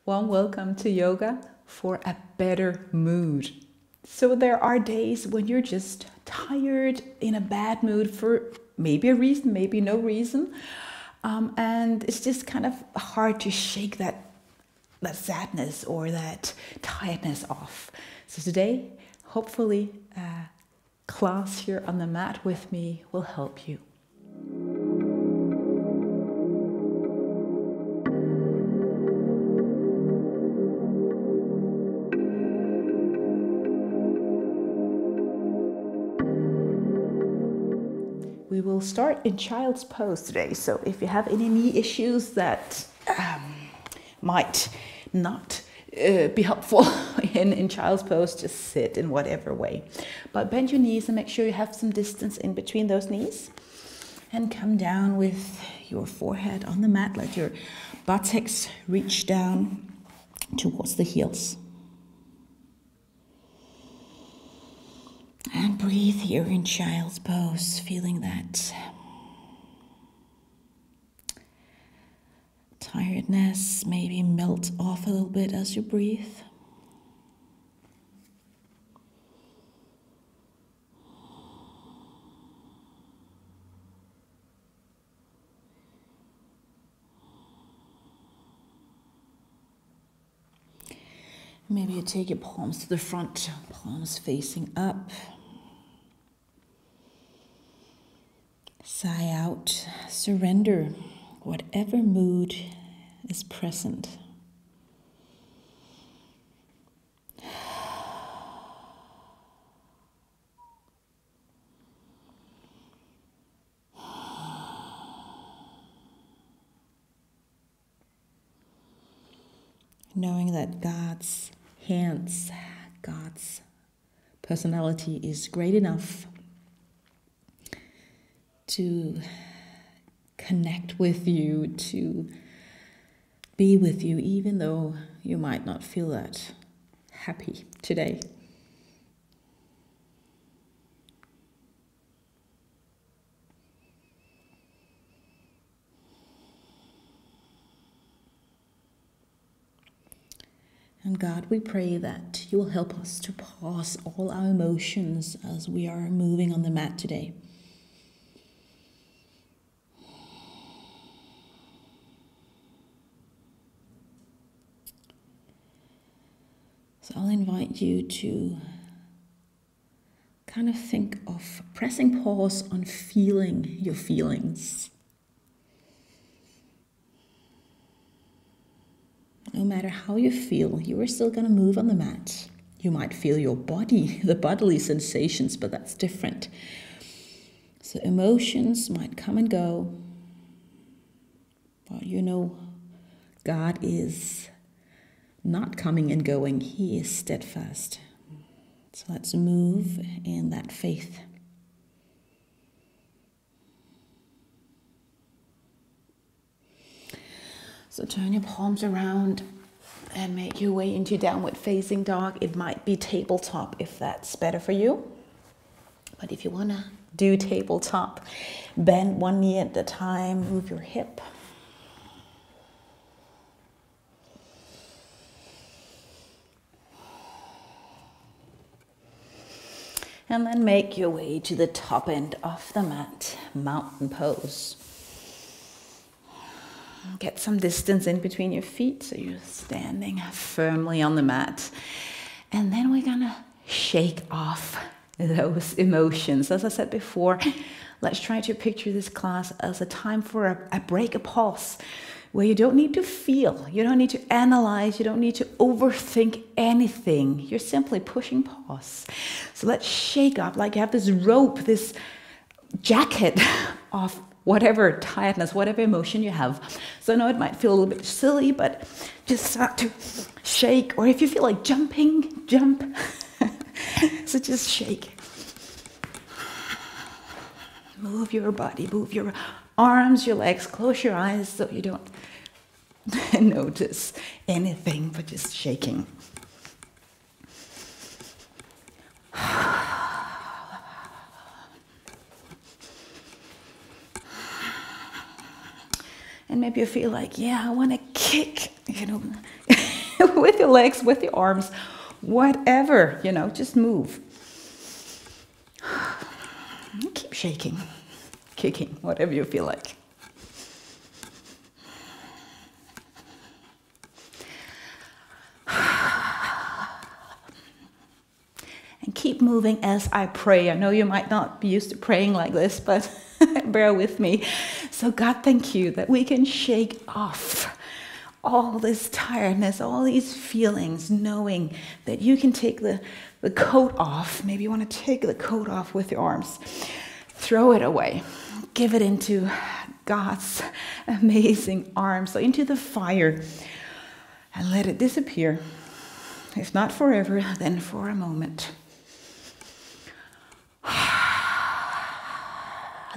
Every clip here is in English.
Warm welcome to yoga for a better mood. So there are days when you're just tired, in a bad mood for maybe a reason, maybe no reason. And it's just kind of hard to shake that sadness or that tiredness off. So today, hopefully, a class here on the mat with me will help you. We will start in child's pose today. So if you have any knee issues that might not be helpful in child's pose, just sit in whatever way. But bend your knees and make sure you have some distance in between those knees. And come down with your forehead on the mat. Let your buttocks reach down towards the heels. And breathe here in child's pose, feeling that tiredness maybe melt off a little bit as you breathe. Maybe you take your palms to the front, palms facing up. Sigh out, surrender whatever mood is present. Knowing that God's hands, God's personality is great enough to connect with you, to be with you, even though you might not feel that happy today. And God, we pray that you will help us to pause all our emotions as we are moving on the mat today. So I'll invite you to kind of think of pressing pause on feeling your feelings. No matter how you feel, you are still going to move on the mat. You might feel your body, the bodily sensations, but that's different. So emotions might come and go. But you know, God is not coming and going. He is steadfast. So let's move in that faith. So turn your palms around and make your way into downward facing dog. It might be tabletop if that's better for you. But if you want to do tabletop, bend one knee at a time, move your hip. And then make your way to the top end of the mat, mountain pose. Get some distance in between your feet so you're standing firmly on the mat. And then we're gonna shake off those emotions. As I said before, let's try to picture this class as a time for a break, a pause, where you don't need to feel, you don't need to analyze, you don't need to overthink anything. You're simply pushing pause. So let's shake up like you have this rope, this jacket of whatever tiredness, whatever emotion you have. So I know it might feel a little bit silly, but just start to shake. Or if you feel like jumping, jump. So just shake. Move your body, move your arms, your legs, close your eyes so you don't notice anything, but just shaking. And maybe you feel like, yeah, I want to kick, with your legs, with your arms, whatever, you know, just move. Keep shaking, kicking, whatever you feel like. And keep moving as I pray. I know you might not be used to praying like this, but bear with me. So God, thank you that we can shake off all this tiredness, all these feelings, knowing that you can take the coat off. Maybe you want to take the coat off with your arms. Throw it away. Give it into God's amazing arms, so into the fire, and let it disappear. If not forever, then for a moment.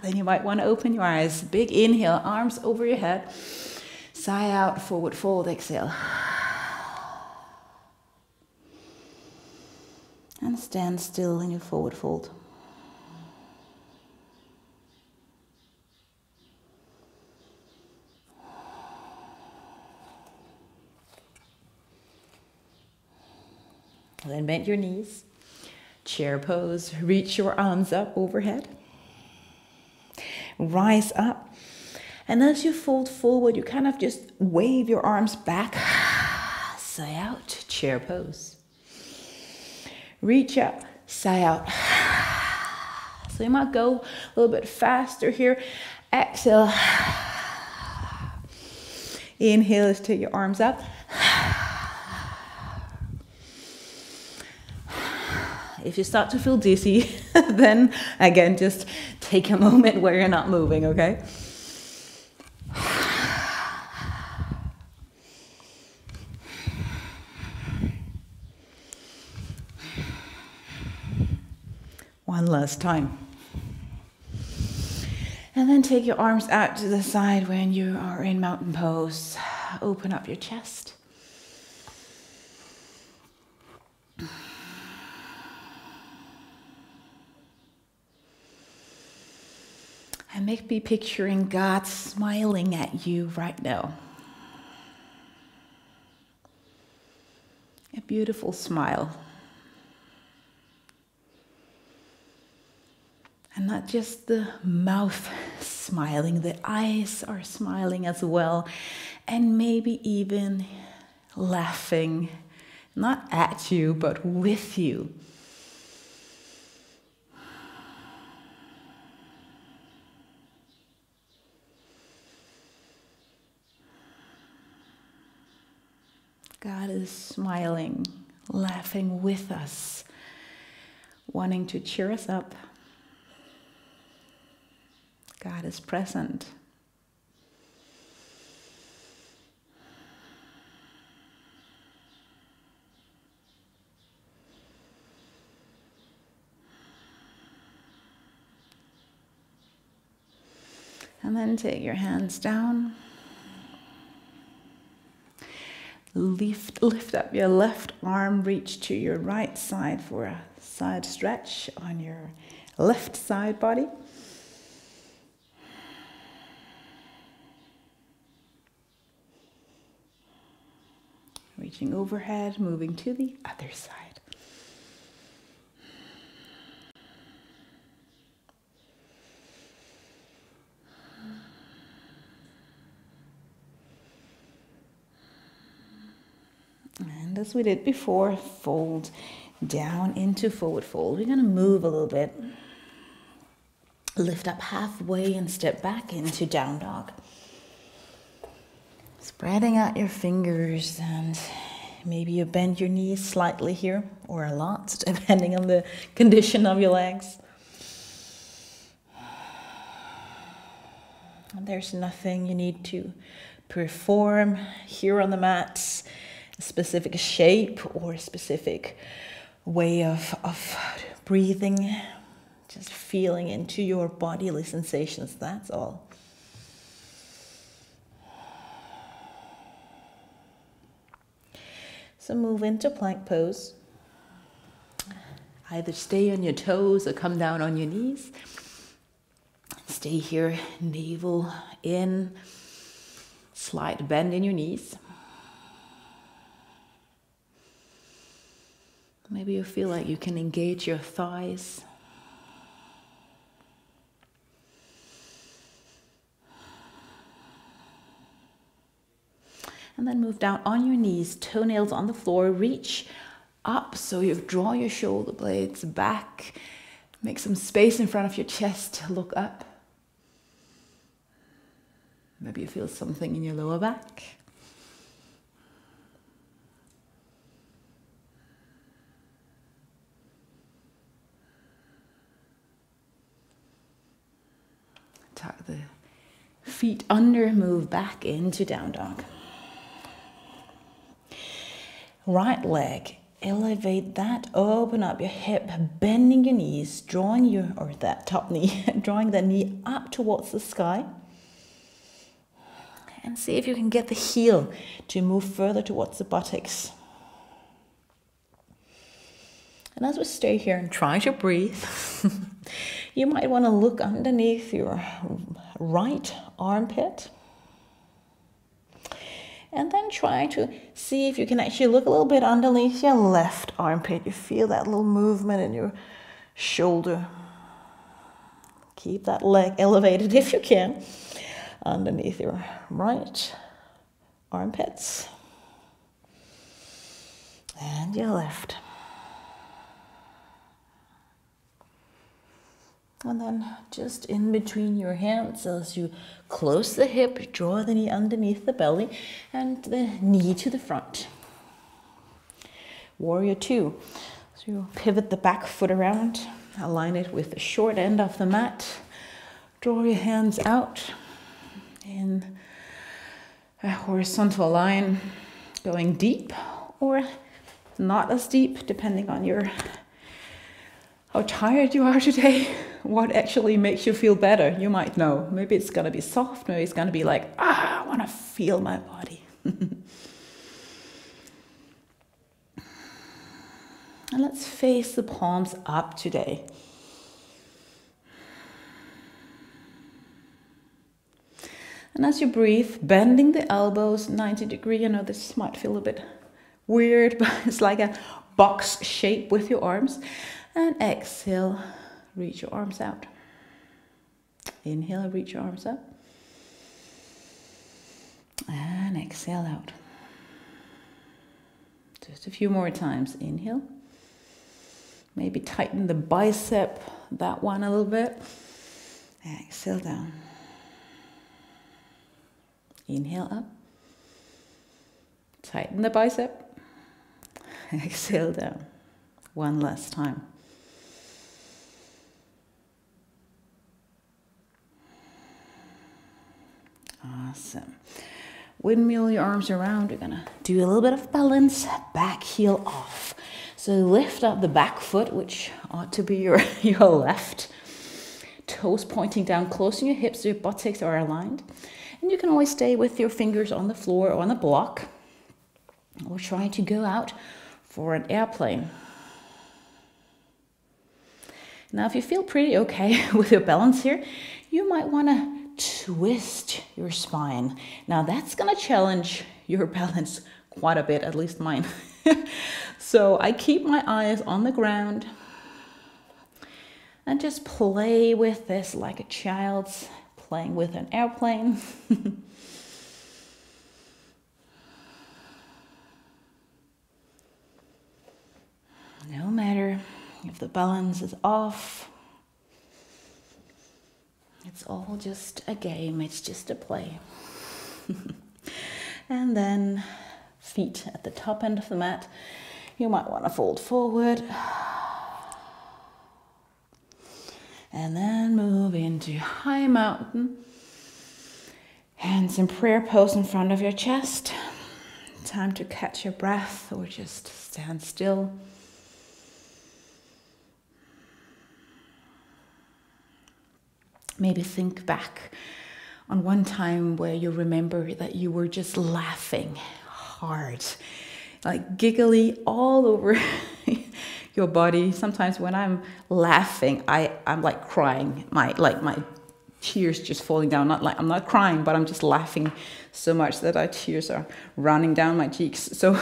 Then you might want to open your eyes. Big inhale, arms over your head. Sigh out, forward fold, exhale. And stand still in your forward fold. Then bend your knees. Chair pose. Reach your arms up overhead. Rise up. And as you fold forward, you kind of just wave your arms back. Sigh out, chair pose. Reach up, sigh out. So you might go a little bit faster here. Exhale. Inhale is take your arms up. If you start to feel dizzy, then again, just take a moment where you're not moving, okay? One last time. And then take your arms out to the side when you are in mountain pose. Open up your chest. And maybe picturing God smiling at you right now. A beautiful smile. And not just the mouth smiling, the eyes are smiling as well. And maybe even laughing, not at you, but with you. God is smiling, laughing with us, wanting to cheer us up. God is present. And then take your hands down. Lift up your left arm, reach to your right side for a side stretch on your left side body. Reaching overhead, moving to the other side. And as we did before, fold down into forward fold. We're going to move a little bit. Lift up halfway and step back into down dog. Spreading out your fingers, and maybe you bend your knees slightly here, or a lot, depending on the condition of your legs. And there's nothing you need to perform here on the mat, a specific shape or a specific way of breathing. Just feeling into your bodily sensations, that's all. So move into plank pose. Either stay on your toes or come down on your knees. Stay here, navel in, slight bend in your knees. Maybe you feel like you can engage your thighs. And then move down on your knees, toenails on the floor, reach up so you draw your shoulder blades back. Make some space in front of your chest, look up. Maybe you feel something in your lower back. Tuck the feet under, move back into down dog. Right leg, elevate that, open up your hip, bending your knees, drawing that top knee, drawing that knee up towards the sky. And see if you can get the heel to move further towards the buttocks. And as we stay here and try to breathe, you might want to look underneath your right armpit. And then try to see if you can actually look a little bit underneath your left armpit. You feel that little movement in your shoulder. Keep that leg elevated if you can, underneath your right armpits. And your left. And then just in between your hands, as you close the hip, draw the knee underneath the belly and the knee to the front. Warrior two. So you pivot the back foot around, align it with the short end of the mat. Draw your hands out in a horizontal line, going deep or not as deep, depending on how tired you are today, what actually makes you feel better. You might know. Maybe it's going to be soft. Maybe it's going to be like, I want to feel my body. And let's face the palms up today. And as you breathe, bending the elbows 90 degrees. I know this might feel a bit weird, but it's like a box shape with your arms. And exhale, reach your arms out. Inhale, reach your arms up. And exhale out. Just a few more times. Inhale. Maybe tighten the bicep, that one a little bit. Exhale down. Inhale up. Tighten the bicep. Exhale down. One last time. Awesome. Windmill your arms around. We're gonna do a little bit of balance. Back heel off. So lift up the back foot, which ought to be your left. Toes pointing down, closing your hips so your buttocks are aligned. And you can always stay with your fingers on the floor or on the block. Or try to go out for an airplane. Now, if you feel pretty okay with your balance here, you might want to twist your spine. Now, that's going to challenge your balance quite a bit, at least mine. So I keep my eyes on the ground and just play with this like a child's playing with an airplane. No matter if the balance is off, it's all just a game, it's just a play. And then feet at the top end of the mat. You might want to fold forward. And then move into high mountain. Hands in prayer pose in front of your chest. Time to catch your breath or just stand still. Maybe think back on one time where you remember that you were just laughing hard, like giggly all over your body. Sometimes when I'm laughing, I'm like crying, my tears just falling down. I'm not crying, but I'm just laughing so much that our tears are running down my cheeks. So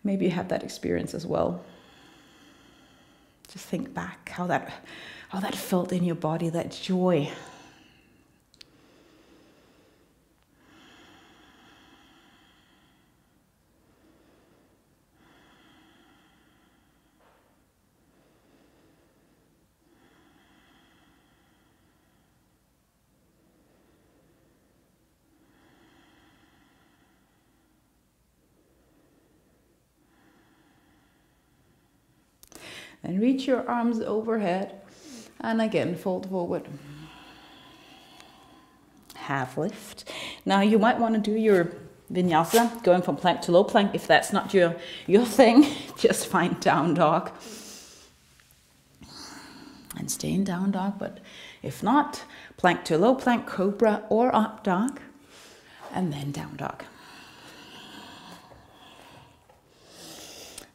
maybe you have that experience as well. Just think back how that felt in your body, that joy. And reach your arms overhead. And again, fold forward. Half lift. Now you might want to do your Vinyasa, going from plank to low plank. If that's not your thing, just find down dog. And stay in down dog. But if not, plank to low plank, cobra or up dog. And then down dog.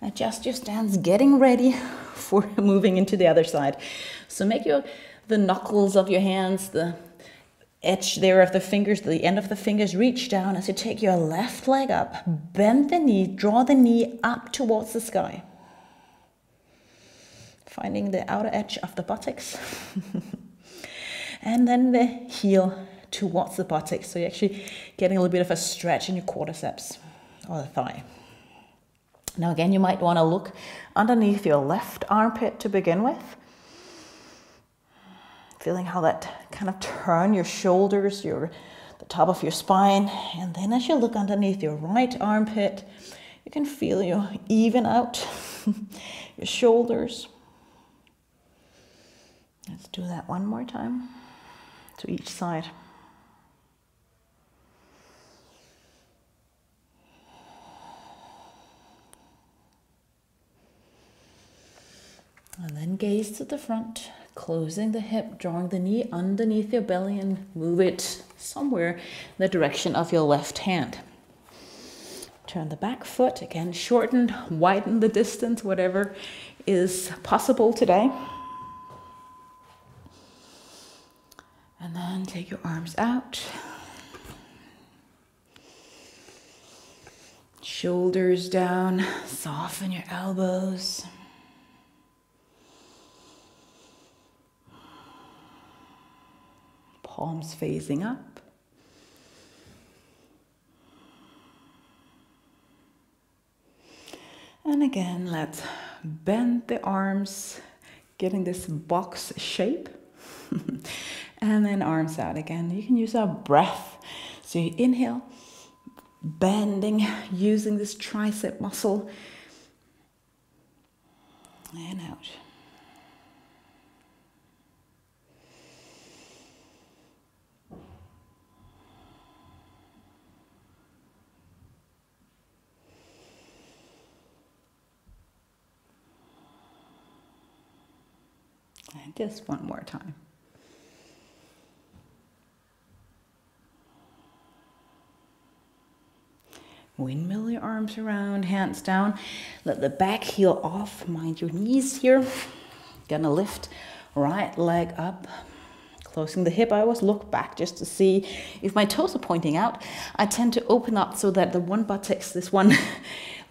Adjust your stance, getting ready for moving into the other side. So make the knuckles of your hands, the edge there of the fingers, the end of the fingers reach down as you take your left leg up. Bend the knee, draw the knee up towards the sky. Finding the outer edge of the buttocks. And then the heel towards the buttocks. So you're actually getting a little bit of a stretch in your quadriceps or the thigh. Now again, you might want to look underneath your left armpit to begin with. Feeling how that kind of turn your shoulders, the top of your spine. And then as you look underneath your right armpit, you can feel you even out your shoulders. Let's do that one more time to each side. And then gaze to the front, closing the hip, drawing the knee underneath your belly and move it somewhere in the direction of your left hand. Turn the back foot, again shorten, widen the distance, whatever is possible today. And then take your arms out. Shoulders down, soften your elbows. Palms facing up. And again, let's bend the arms, getting this box shape. And then arms out again. You can use our breath. So you inhale, bending, using this tricep muscle. And out. And just one more time. Windmill your arms around, hands down. Let the back heel off. Mind your knees here. Gonna lift right leg up. Closing the hip. I always look back just to see if my toes are pointing out. I tend to open up so that the one buttocks, this one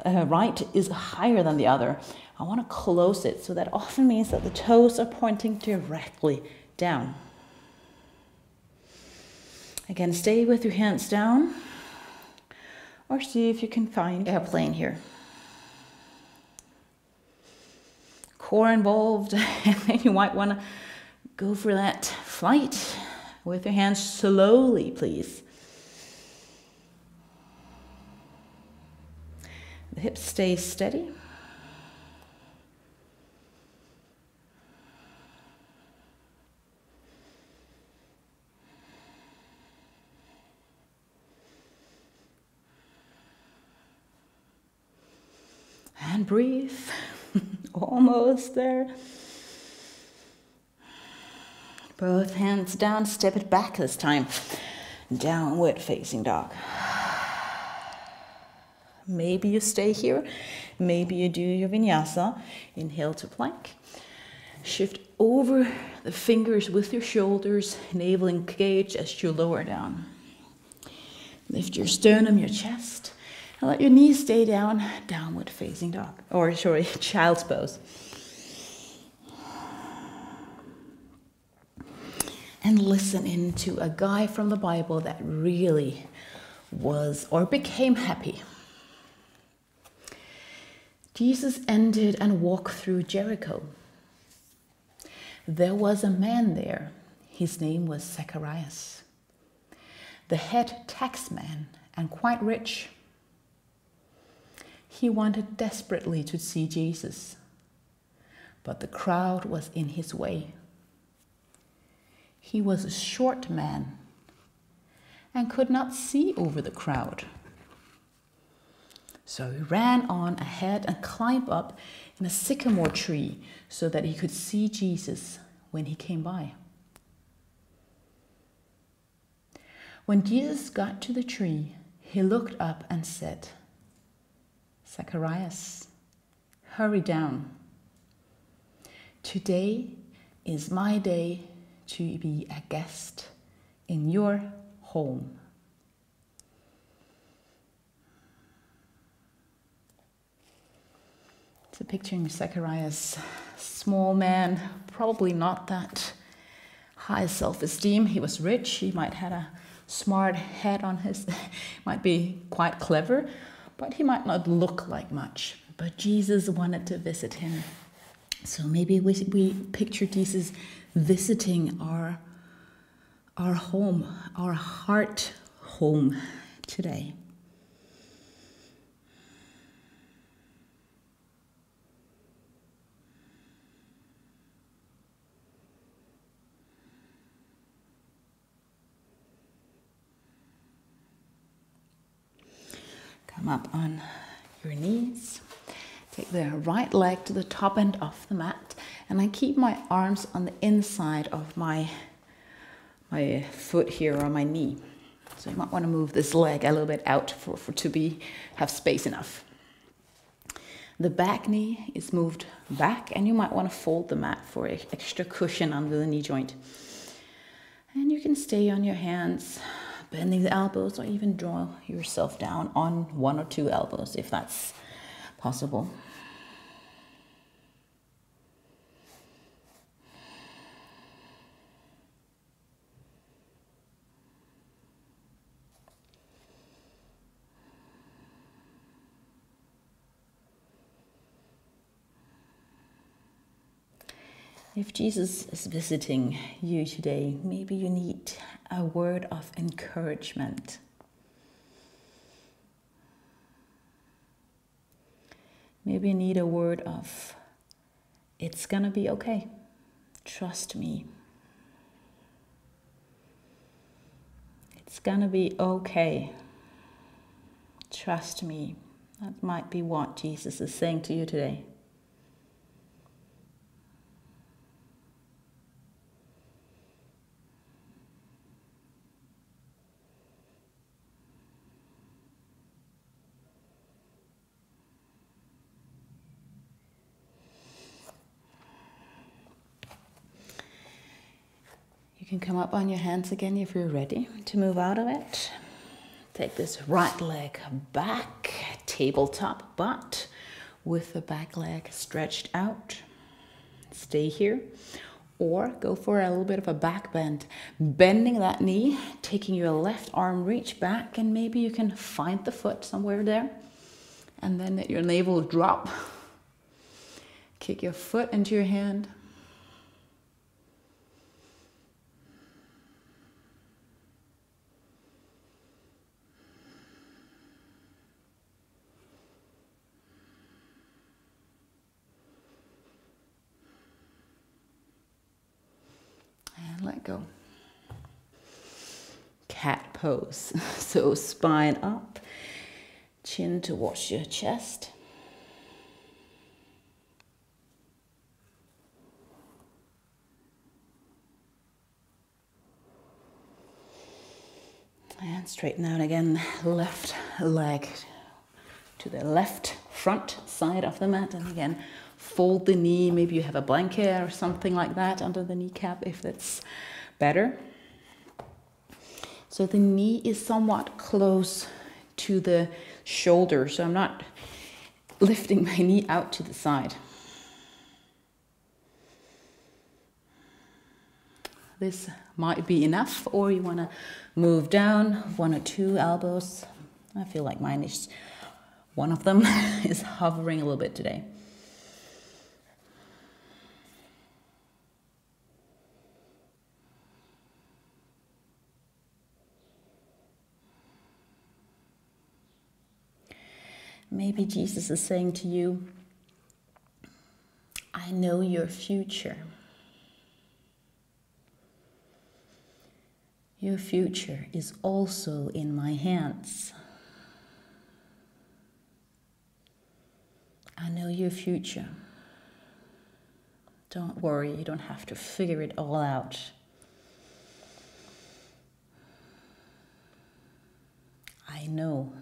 right, is higher than the other. I want to close it, so that often means that the toes are pointing directly down. Again, stay with your hands down, or see if you can find airplane here. Core involved, and then you might want to go for that flight with your hands slowly, please. The hips stay steady. And breathe. Almost there. Both hands down, step it back this time. Downward facing dog. Maybe you stay here. Maybe you do your Vinyasa. Inhale to plank. Shift over the fingers with your shoulders, navel engaged as you lower down. Lift your sternum, your chest, and let your knees stay down, downward facing dog. Or sorry, child's pose. and listen into a guy from the Bible that really was or became happy. Jesus entered and walked through Jericho. There was a man there. His name was Zacharias, the head taxman and quite rich. He wanted desperately to see Jesus, but the crowd was in his way. He was a short man and could not see over the crowd. So he ran on ahead and climbed up in a sycamore tree so that he could see Jesus when he came by. When Jesus got to the tree, he looked up and said, "Zacharias, hurry down. Today is my day to be a guest in your home." So picturing Zacharias, small man, probably not that high self-esteem. He was rich, he might have a smart head on his, might be quite clever, but he might not look like much. But Jesus wanted to visit him. So maybe we picture Jesus visiting our home, our heart home today. Come up on your knees. Take the right leg to the top end of the mat, and I keep my arms on the inside of my foot here or my knee. So you might want to move this leg a little bit out have space enough. The back knee is moved back, and you might want to fold the mat for extra cushion under the knee joint. And you can stay on your hands, bending the elbows, or even draw yourself down on one or two elbows if that's possible. If Jesus is visiting you today, maybe you need a word of encouragement. Maybe you need a word of, "It's gonna be okay. Trust me. It's gonna be okay. Trust me." That might be what Jesus is saying to you today. You can come up on your hands again if you're ready to move out of it. Take this right leg back, tabletop butt, with the back leg stretched out. Stay here, or go for a little bit of a back bend, bending that knee, taking your left arm reach back, and maybe you can find the foot somewhere there, and then let your navel drop. Kick your foot into your hand. Let go. Cat pose. So spine up, chin towards your chest. And straighten out again, left leg to the left front side of the mat, and again fold the knee. Maybe you have a blanket or something like that under the kneecap if that's better. So the knee is somewhat close to the shoulder, so I'm not lifting my knee out to the side. This might be enough, or you want to move down 1 or 2 elbows. I feel like mine is, one of them is hovering a little bit today. Maybe Jesus is saying to you, I know your future. Your future is also in my hands. I know your future. Don't worry, you don't have to figure it all out. I know.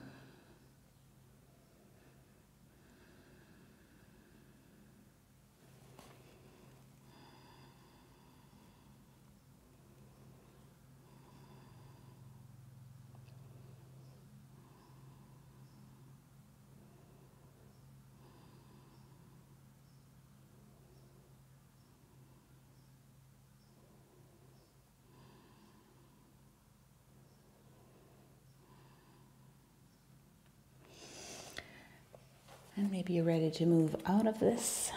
And maybe you're ready to move out of this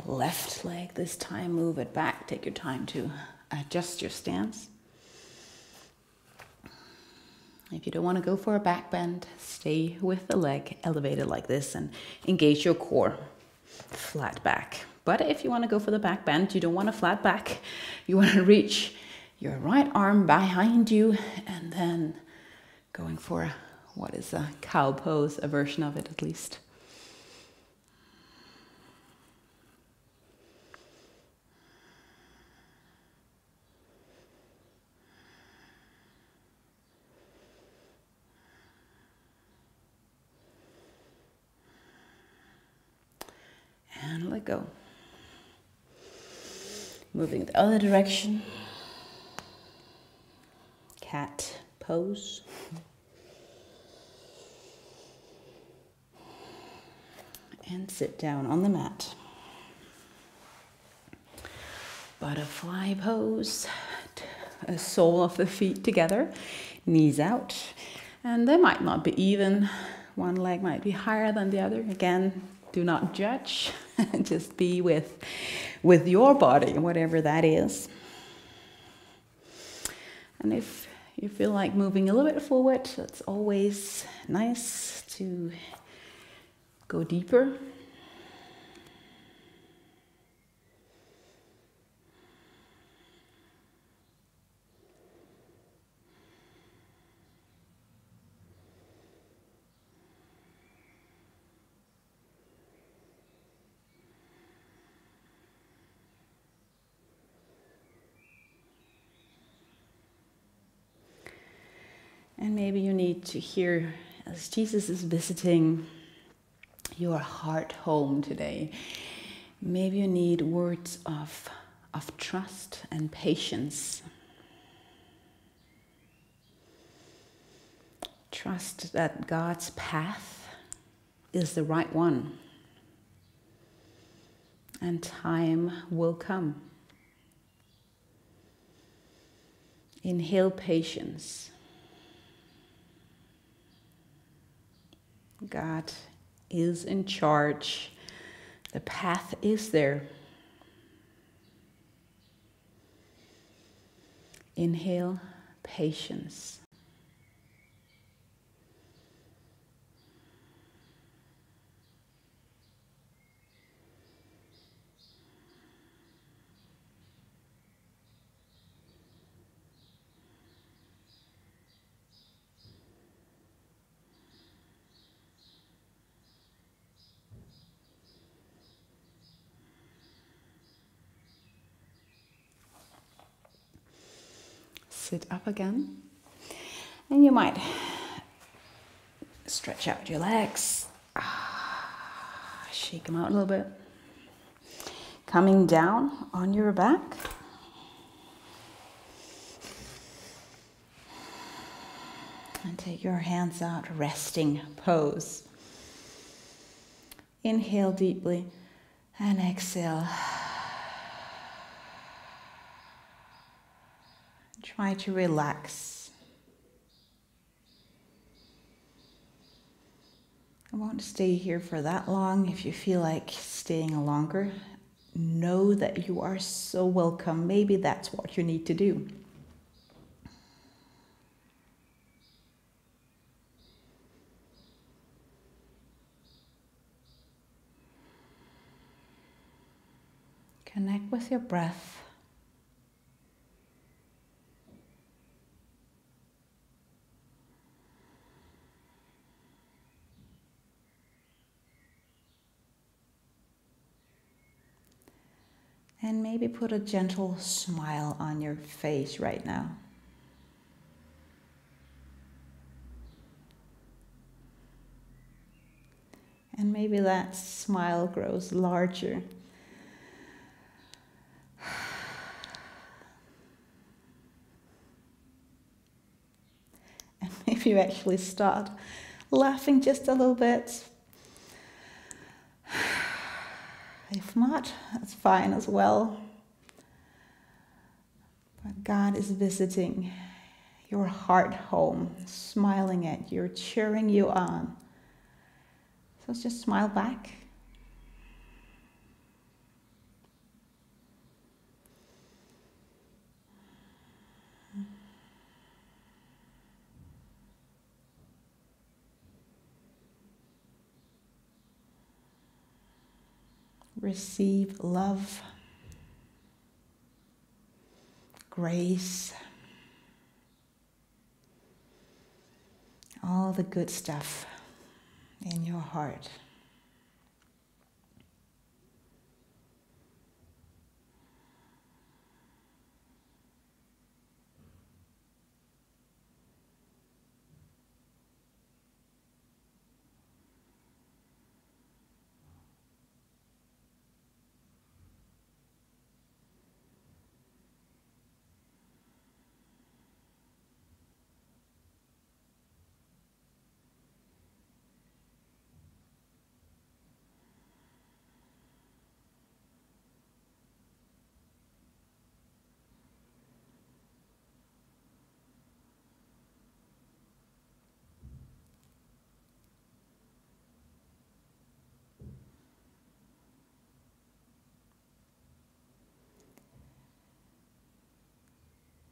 left leg this time. Move it back. Take your time to adjust your stance. If you don't want to go for a back bend, stay with the leg elevated like this and engage your core. Flat back. But if you want to go for the back bend, you don't want a flat back. You want to reach your right arm behind you and then going for what is a cow pose, a version of it at least. And let go. Moving the other direction. Cat pose. And sit down on the mat. Butterfly pose. Sole of the feet together. Knees out. And they might not be even. One leg might be higher than the other. Again, do not judge. Just be with your body, whatever that is. And if you feel like moving a little bit forward, it's always nice to go deeper. And maybe you need to hear, as Jesus is visiting your heart home today, maybe you need words of trust and patience. Trust that God's path is the right one. And time will come. Inhale patience. God is in charge. The path is there. Inhale patience. Sit up again, and you might stretch out your legs, shake them out a little bit, coming down on your back, and take your hands out, resting pose. Inhale deeply and exhale. try to relax. I won't stay here for that long. If you feel like staying longer, know that you are so welcome. Maybe that's what you need to do. Connect with your breath. And maybe put a gentle smile on your face right now. And maybe that smile grows larger. And maybe you actually start laughing just a little bit. If not, that's fine as well. But God is visiting your heart home, smiling at you, cheering you on. So just smile back. Receive love, grace, all the good stuff in your heart.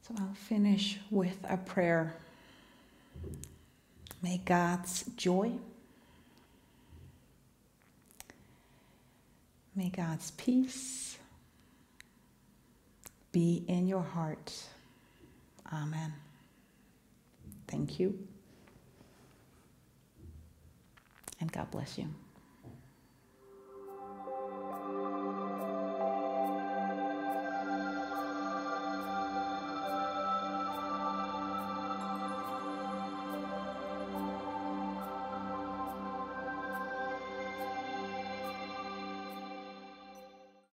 So I'll finish with a prayer. May God's joy, may God's peace be in your heart. Amen. Thank you. And God bless you.